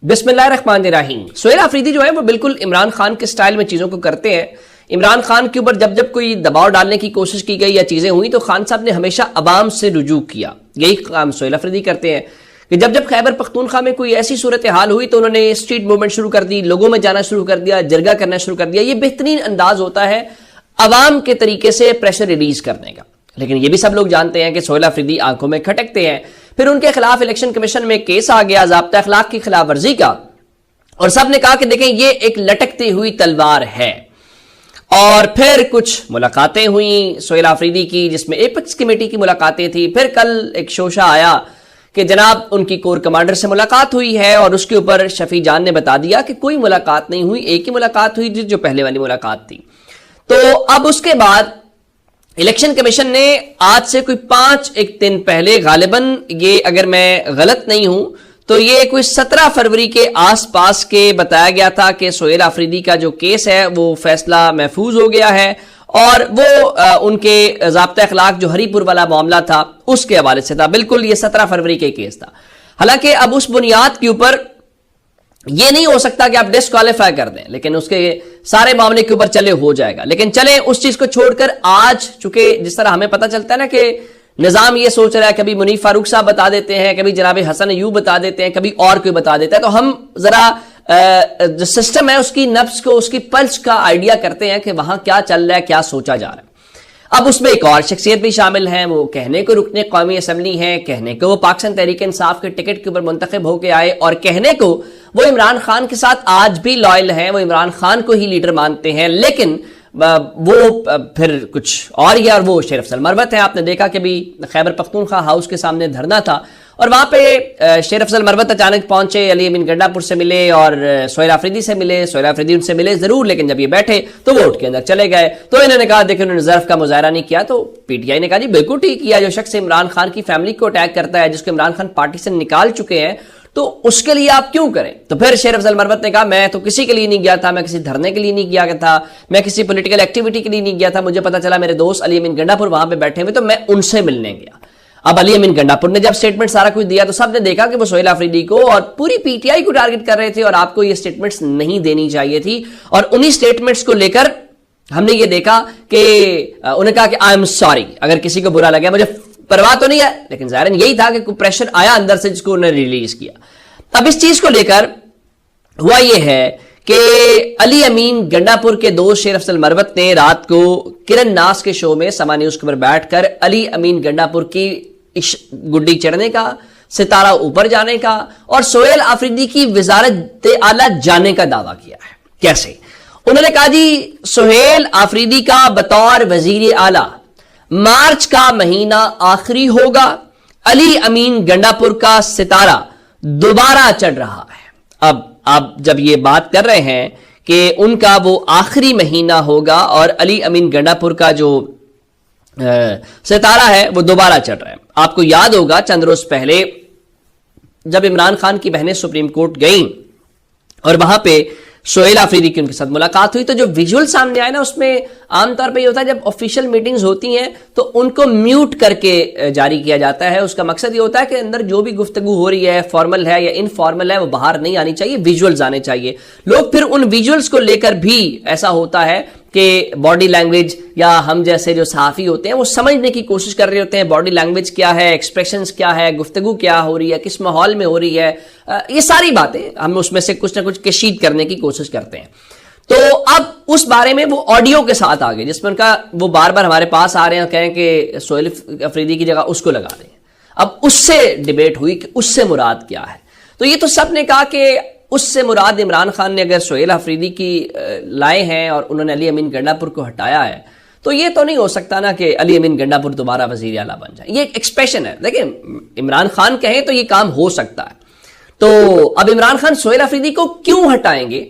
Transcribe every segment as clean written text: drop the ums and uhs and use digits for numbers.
बिस्मिल्लाहिर्रहमानिर्रहीम। सोहेल आफरीदी जो है वो बिल्कुल इमरान खान के स्टाइल में चीज़ों को करते हैं। इमरान खान के ऊपर जब जब कोई दबाव डालने की कोशिश की गई या चीज़ें हुई तो खान साहब ने हमेशा अवाम से रुजू किया। यही काम सोहेल आफरीदी करते हैं कि जब जब खैबर पख्तूनख्वा में कोई ऐसी सूरत हाल हुई तो उन्होंने स्ट्रीट मूवमेंट शुरू कर दी, लोगों में जाना शुरू कर दिया, जरगा करना शुरू कर दिया। ये बेहतरीन अंदाज होता है अवाम के तरीके से प्रेशर रिलीज करने का। लेकिन ये भी सब लोग जानते हैं कि सोहेल आफरीदी आंखों में खटकते हैं। फिर उनके खिलाफ इलेक्शन कमीशन में केस आ गया ज़ाब्ता अखलाक की खिलाफ वर्जी का, और सब ने कहा कि देखें ये एक लटकती हुई तलवार है। और फिर कुछ मुलाकातें हुई सोहेल आफरीदी की, जिसमें एपेक्स कमेटी की मुलाकातें थी। फिर कल एक शोशा आया कि जनाब उनकी कोर कमांडर से मुलाकात हुई है, और उसके ऊपर शफी जान ने बता दिया कि कोई मुलाकात नहीं हुई, एक ही मुलाकात हुई जो पहले वाली मुलाकात थी। तो अब उसके बाद इलेक्शन कमीशन ने आज से कोई 5 दिन पहले, गालिबन ये अगर मैं गलत नहीं हूं तो ये कोई 17 फरवरी के आसपास के बताया गया था कि सोहेल आफरीदी का जो केस है वो फैसला महफूज हो गया है, और वो उनके ज़ाब्ता अखलाक जो हरीपुर वाला मामला था उसके हवाले से था। बिल्कुल ये 17 फरवरी के केस था। हालांकि अब उस बुनियाद के ऊपर ये नहीं हो सकता कि आप डिस्क्वालीफाई कर दें, लेकिन उसके सारे मामले के ऊपर चले हो जाएगा। लेकिन चले उस चीज को छोड़कर आज, चूंकि जिस तरह हमें पता चलता है ना कि निजाम ये सोच रहा है, कभी मुनीफ फारूक साहब बता देते हैं, कभी जनाब हसन अयूब बता देते हैं, कभी और कोई बता देता है, तो हम जरा जो सिस्टम है उसकी नफ्स को, उसकी पल्स का आइडिया करते हैं कि वहां क्या चल रहा है, क्या सोचा जा रहा है। अब उसमें एक और शख्सियत भी शामिल है, वो कहने को रुकने कौमी असम्बली है, कहने को वो पाकिस्तान तहरीक इंसाफ के टिकट के ऊपर मुंतखब होकर आए, और कहने को वो इमरान खान के साथ आज भी लॉयल हैं, वो इमरान खान को ही लीडर मानते हैं। लेकिन वो फिर कुछ और ही, और वो शेर अफजल मरवत है। आपने देखा कि भी खैबर पख्तूनख्वा हाउस के सामने धरना था, और वहां पे शेर अफजल मरवत अचानक पहुंचे, अली अमीन गंडापुर से मिले और सोहेल आफरीदी से मिले। सोहेल आफरीदी उनसे मिले जरूर, लेकिन जब ये बैठे तो वो उठ के अंदर चले गए। तो इन्होंने कहा देखिए उन्होंने ज़र्फ का मुजाहरा नहीं किया। तो पीटीआई ने कहा जी बिल्कुल ठीक किया, जो शख्स इमरान खान की फैमिली को अटैक करता है, जिसको इमरान खान पार्टी से निकाल चुके हैं, तो उसके लिए आप क्यों करें। तो फिर शेर अफजल मरवत ने कहा मैं तो किसी के लिए नहीं गया था, मैं किसी धरने के लिए नहीं गया था, मैं किसी पॉलिटिकल एक्टिविटी के लिए नहीं गया था, मुझे पता चला मेरे दोस्त अली अमीन गंडापुर वहां पे बैठे हुए तो मैं उनसे मिलने गया। अब अली अमीन गंडापुर ने जब स्टेटमेंट सारा कुछ दिया तो सब ने देखा कि वो सोहेल आफरीदी को और पूरी पीटीआई को टारगेट कर रहे थे, और आपको ये स्टेटमेंट्स नहीं देनी चाहिए थी। और उन्हीं स्टेटमेंट्स को लेकर हमने ये देखा कि उन्होंने कहा कि आई एम सॉरी, अगर किसी को बुरा लगा मुझे परवाह तो नहीं है, लेकिन ज़ाहिरन यही था कि कोई प्रेशर आया अंदर से जिसको उन्होंने रिलीज किया। अब इस चीज को लेकर हुआ यह है कि अली अमीन गंडापुर के दोस्त शेर अफजल मरवत ने रात को किरण नास के शो में समा न्यूज के ऊपर बैठकर अली अमीन गंडापुर की गुड्डी चढ़ने का, सितारा ऊपर जाने का और सोहेल आफरीदी की वजारत आला जाने का दावा किया है। कैसे? उन्होंने कहा जी सोहेल आफरीदी का बतौर वजीर आला मार्च का महीना आखिरी होगा, अली अमीन गंडापुर का सितारा दोबारा चढ़ रहा है। अब आप जब ये बात कर रहे हैं कि उनका वो आखिरी महीना होगा और अली अमीन गंडापुर का जो सितारा है वो दोबारा चढ़ रहा है, आपको याद होगा चंद रोज पहले जब इमरान खान की बहनें सुप्रीम कोर्ट गईं और वहां पे सोहेल आफरीदी की उनके साथ मुलाकात हुई, तो जो विजुअल सामने आया ना उसमें आमतौर पे ये होता है जब ऑफिशियल मीटिंग्स होती हैं तो उनको म्यूट करके जारी किया जाता है। उसका मकसद ये होता है कि अंदर जो भी गुफ्तगू हो रही है, फॉर्मल है या इनफॉर्मल है, वो बाहर नहीं आनी चाहिए, विजुअल्स आने चाहिए। लोग फिर उन विजुअल्स को लेकर भी ऐसा होता है कि बॉडी लैंग्वेज या हम जैसे जो सहाफ़ी होते हैं वो समझने की कोशिश कर रहे होते हैं बॉडी लैंग्वेज क्या है, एक्सप्रेशंस क्या है, गुफ्तगू क्या हो रही है, किस माहौल में हो रही है, ये सारी बातें हम उसमें से कुछ ना कुछ कशीद करने की कोशिश करते हैं। तो अब उस बारे में वो ऑडियो के साथ आ गए जिसमें उनका वो बार बार हमारे पास आ रहे हैं, कहें कि सोहेल आफरीदी की जगह उसको लगा दें। अब उससे डिबेट हुई कि उससे मुराद क्या है। तो ये तो सब ने कहा कि उससे मुराद इमरान खान ने अगर सोहेल आफरीदी की लाए हैं और उन्होंने अली अमीन गंडापुर को हटाया है तो ये तो नहीं हो सकता ना कि अली अमीन गंडापुर दोबारा वजीर आला बन जाए। ये एक एक्सप्रेशन है, देखिए इमरान खान कहें तो ये काम हो सकता है। तो अब इमरान खान सोहेल आफरीदी को क्यों हटाएंगे?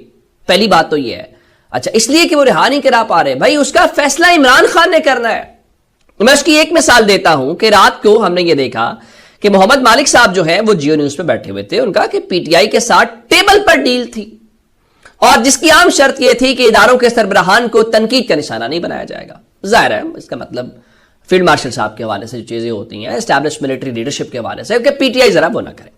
पहली बात तो ये है, अच्छा इसलिए कि वो रिहा नहीं करा पा रहे, भाई उसका फैसला इमरान खान ने करना है। मैं उसकी एक मिसाल देता हूं कि रात को हमने ये देखा कि मोहम्मद मालिक साहब जो है वो जियो न्यूज पे बैठे हुए थे, उनका कि पीटीआई के साथ टेबल पर डील थी और जिसकी आम शर्त यह थी कि इदारों के सरबराहान को तनकीद का निशाना नहीं बनाया जाएगा। जाहिर है इसका मतलब फील्ड मार्शल साहब के हवाले से जो चीजें होती हैं, एस्टैब्लिश मिलिट्री लीडरशिप के हवाले से, कि पीटीआई जरा वो ना करे।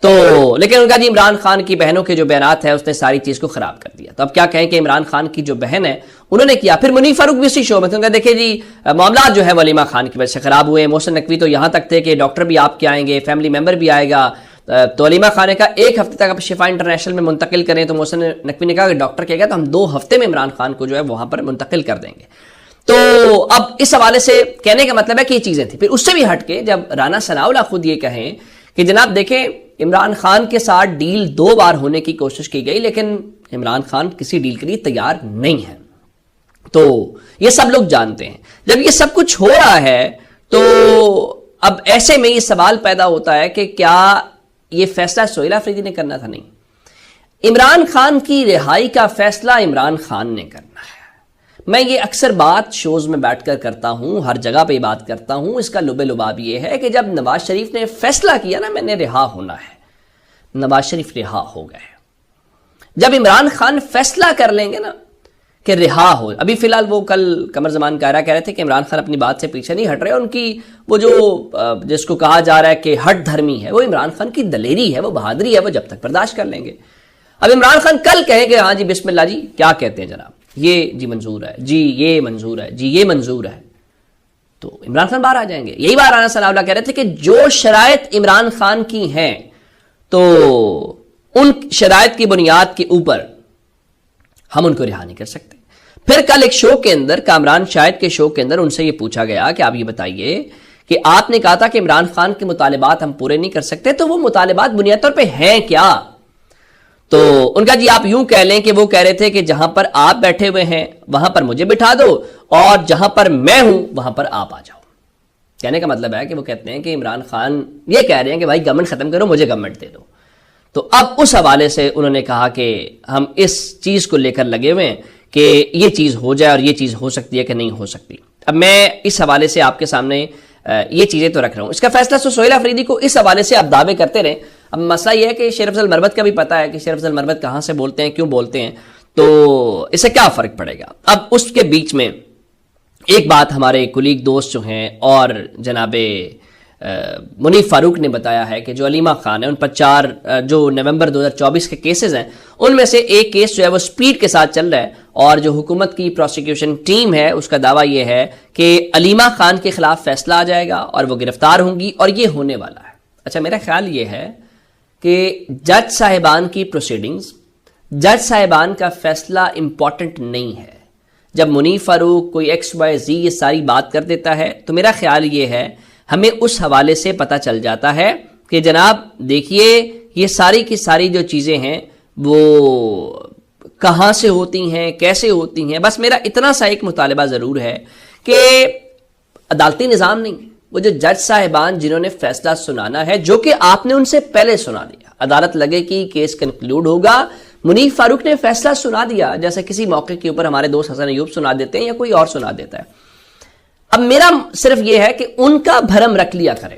تو لیکن ان کا جی عمران خان کی بہنوں کے جو بیانات ہیں اس نے ساری چیز کو خراب کر دیا. تو اب کیا کہیں کہ عمران خان کی جو بہن ہے انہوں نے کیا. پھر منیر فاروق بھی اسی شو میں تھے. دیکھیں جی معاملات جو ہے ولیمہ خان کی وجہ سے خراب ہوئے. محسن نقوی تو یہاں تک تھے کہ ڈاکٹر بھی آپ کے آئیں گے, فیملی ممبر بھی آئے گا. تو ولیمہ خان نے کہا 1 ہفتے تک آپ شفا انٹرنیشنل میں منتقل کریں. تو محسن نقوی نے کہا کہ ڈاکٹر کہے گا تو ہم 2 ہفتے میں عمران خان کو جو ہے وہاں پر منتقل کر دیں گے. تو اب اس حوالے سے کہنے کا مطلب ہے کہ یہ چیزیں تھیں. پھر اس سے بھی ہٹ کے جب رانا ثناءاللہ خود یہ کہیں کہ جناب دیکھیں عمران خان کے ساتھ ڈیل 2 بار ہونے کی کوشش کی گئی لیکن عمران خان کسی ڈیل کے لیے تیار نہیں ہے. تو یہ سب لوگ جانتے ہیں. جب یہ سب کچھ ہو رہا ہے تو اب ایسے میں یہ سوال پیدا ہوتا ہے کہ کیا یہ فیصلہ سہیل افریدی نے کرنا تھا؟ نہیں, عمران خان کی رہائی کا فیصلہ عمران خان نے کرنا ہے. میں یہ اکثر بات شوز میں بیٹھ کر کرتا ہوں, ہر جگہ پہ بات کرتا ہوں. اس کا لب لباب یہ ہے کہ جب نواز شریف نے فیصلہ کیا نا میں نے رہا ہونا ہے, نواز شریف رہا ہو گئے. جب عمران خان فیصلہ کر لیں گے نا کہ رہا ہو, ابھی فی الحال وہ کل قمر زمان کہہ رہے تھے کہ عمران خان اپنی بات سے پیچھے نہیں ہٹ رہے. ان کی وہ جو جس کو کہا جا رہا ہے کہ ہٹ دھرمی ہے, وہ عمران خان کی دلیری ہے, وہ بہادری ہے, وہ جب تک برداشت کر لیں گے. اب عمران خان کل کہیں کہ ہاں جی بسم اللہ جی کیا کہتے ہیں جناب, یہ جی منظور ہے, جی یہ منظور ہے, جی یہ منظور ہے, تو عمران خان باہر آ جائیں گے. یہی بات رانا ثناءاللہ کہہ رہے تھے کہ جو شرائط عمران خان کی ہیں تو ان شرائط کی بنیاد کے اوپر ہم ان کو رہا نہیں کر سکتے. پھر کل ایک شو کے اندر, کامران شاہد کے شو کے اندر ان سے یہ پوچھا گیا کہ آپ یہ بتائیے کہ آپ نے کہا تھا کہ عمران خان کے مطالبات ہم پورے نہیں کر سکتے, تو وہ مطالبات بنیادی طور پہ ہیں کیا؟ تو ان کا جی آپ یوں کہہ لیں کہ وہ کہہ رہے تھے کہ جہاں پر آپ بیٹھے ہوئے ہیں وہاں پر مجھے بٹھا دو اور جہاں پر میں ہوں وہاں پر آپ آ جاؤ. کہنے کا مطلب ہے کہ وہ کہتے ہیں کہ عمران خان یہ کہہ رہے ہیں کہ بھائی گورنمنٹ ختم کرو, مجھے گورنمنٹ دے دو. تو اب اس حوالے سے انہوں نے کہا کہ ہم اس چیز کو لے کر لگے ہوئے ہیں کہ یہ چیز ہو جائے اور یہ چیز ہو سکتی ہے کہ نہیں ہو سکتی. اب میں اس حوالے سے آپ کے سامنے یہ چیزیں تو رکھ رہا ہوں. اس کا فیصلہ سہیل افریدی کو اس حوالے سے آپ دعوے کرتے رہیں. اب مسئلہ یہ ہے کہ شیر افضل مربت کا بھی پتہ ہے کہ شیر افضل مربت کہاں سے بولتے ہیں, کیوں بولتے ہیں, تو اس سے کیا فرق پڑے گا. اب اس کے بیچ میں ایک بات ہمارے کولیگ دوست جو ہیں اور جناب منیر فاروق نے بتایا ہے کہ جو علیمہ خان ہے ان پر 4 جو نومبر 2024 کے کیسز ہیں ان میں سے ایک کیس جو ہے وہ سپیڈ کے ساتھ چل رہا ہے, اور جو حکومت کی پروسیکیوشن ٹیم ہے اس کا دعویٰ یہ ہے کہ علیمہ خان کے خلاف فیصلہ آ جائے گا اور وہ گرفتار ہوں گی, اور یہ ہونے والا ہے. اچھا, میرا خیال یہ ہے کہ جج صاحبان کی پروسیڈنگز, جج صاحبان کا فیصلہ امپورٹنٹ نہیں ہے. جب منیر فاروق کوئی XYZ یہ ساری بات کر دیتا ہے تو میرا خیال یہ ہے ہمیں اس حوالے سے پتہ چل جاتا ہے کہ جناب دیکھیے یہ ساری کی ساری جو چیزیں ہیں وہ کہاں سے ہوتی ہیں, کیسے ہوتی ہیں. بس میرا اتنا سا ایک مطالبہ ضرور ہے کہ عدالتی نظام نہیں, وہ جو جج صاحبان جنہوں نے فیصلہ سنانا ہے, جو کہ آپ نے ان سے پہلے سنا دیا, عدالت لگے کہ کیس کنکلوڈ ہوگا, منیر فاروق نے فیصلہ سنا دیا جیسے کسی موقع کے اوپر ہمارے دوست حسن ایوب سنا دیتے ہیں یا کوئی اور سنا دیتا ہے. اب میرا صرف یہ ہے کہ ان کا بھرم رکھ لیا کرے,